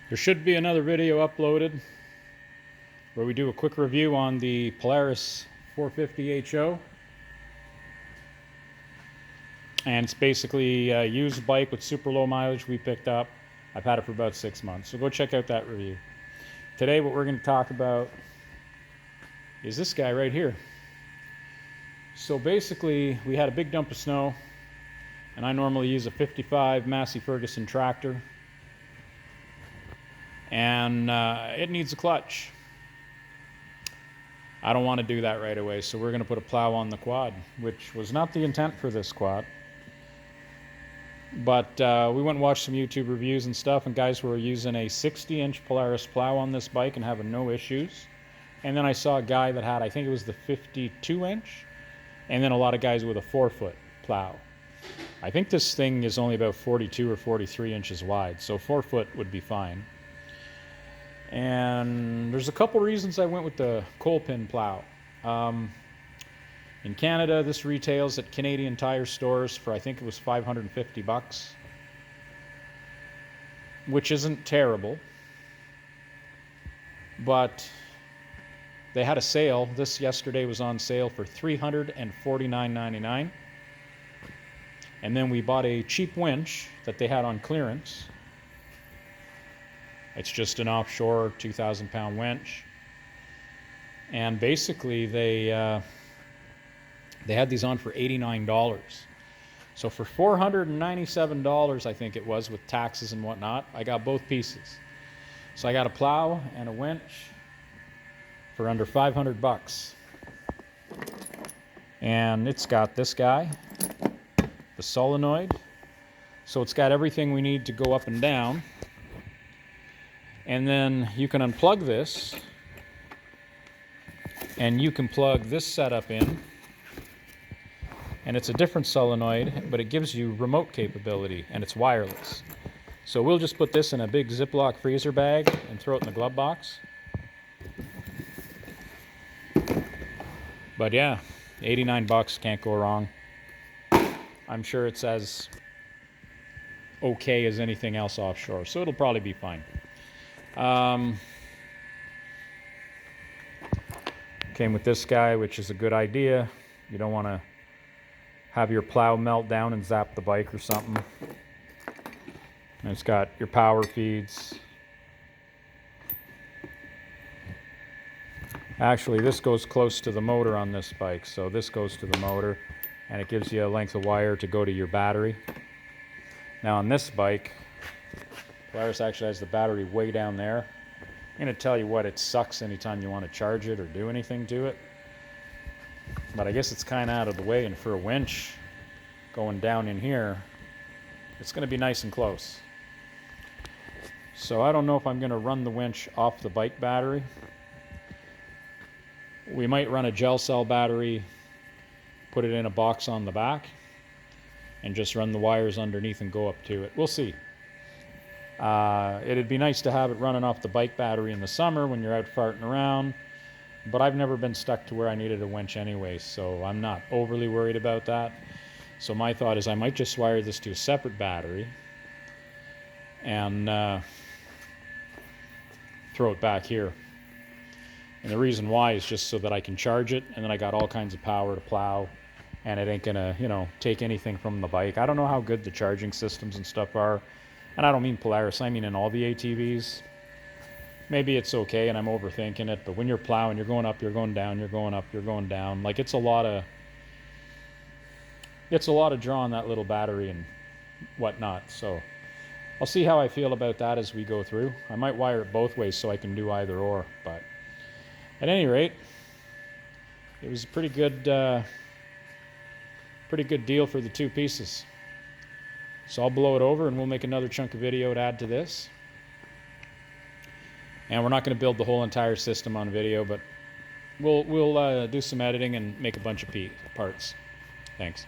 There should be another video uploaded where we do a quick review on the Polaris 450 HO. And it's basically a used bike with super low mileage we picked up. I've had it for about 6 months, so go check out that review. Today what we're going to talk about is this guy right here. So basically we had a big dump of snow, and I normally use a 55 Massey Ferguson tractor, and it needs a clutch. I don't want to do that right away, so we're going to put a plow on the quad, which was not the intent for this quad. But we went and watched some YouTube reviews and stuff, and guys were using a 60-inch Polaris plow on this bike and having no issues. And then I saw a guy that had, I think it was the 52-inch, and then a lot of guys with a 4-foot plow. I think this thing is only about 42 or 43 inches wide, so 4-foot would be fine. And there's a couple reasons I went with the Kolpin plow. In Canada, this retails at Canadian Tire stores for, I think it was $550, which isn't terrible. But they had a sale. This yesterday was on sale for $349.99. And then we bought a cheap winch that they had on clearance. It's just an offshore 2,000-pound winch. And basically they had these on for $89. So for $497, I think it was, with taxes and whatnot, I got both pieces. So I got a plow and a winch for under $500. And it's got this guy, the solenoid. So it's got everything we need to go up and down. And then you can unplug this, and you can plug this setup in. And it's a different solenoid, but it gives you remote capability, and it's wireless. So we'll just put this in a big Ziploc freezer bag and throw it in the glove box. But yeah, $89, can't go wrong. I'm sure it's as okay as anything else offshore, so it'll probably be fine. Came with this guy, which is a good idea. You don't want to have your plow melt down and zap the bike or something. And it's got your power feeds. Actually, this goes close to the motor on this bike, so this goes to the motor, and it gives you a length of wire to go to your battery. Now on this bike, Polaris actually has the battery way down there. I'm going to tell you what, it sucks anytime you want to charge it or do anything to it. But I guess it's kind of out of the way, and for a winch going down in here, it's going to be nice and close. So I don't know if I'm going to run the winch off the bike battery. We might run a gel cell battery, put it in a box on the back, and just run the wires underneath and go up to it. We'll see. It'd be nice to have it running off the bike battery in the summer when you're out farting around, but I've never been stuck to where I needed a winch anyway, so I'm not overly worried about that. So my thought is I might just wire this to a separate battery and throw it back here. And the reason why is just so that I can charge it, and then I got all kinds of power to plow, and it ain't gonna, take anything from the bike. I don't know how good the charging systems and stuff are. And I don't mean Polaris, I mean in all the ATVs. Maybe it's okay and I'm overthinking it, but when you're plowing, you're going up, you're going down, you're going up, you're going down. Like it's a lot of draw on that little battery and whatnot. So I'll see how I feel about that as we go through. I might wire it both ways so I can do either or, but at any rate, it was a pretty good deal for the two pieces. So I'll blow it over and we'll make another chunk of video to add to this. And we're not going to build the whole entire system on video, but we'll do some editing and make a bunch of parts. Thanks.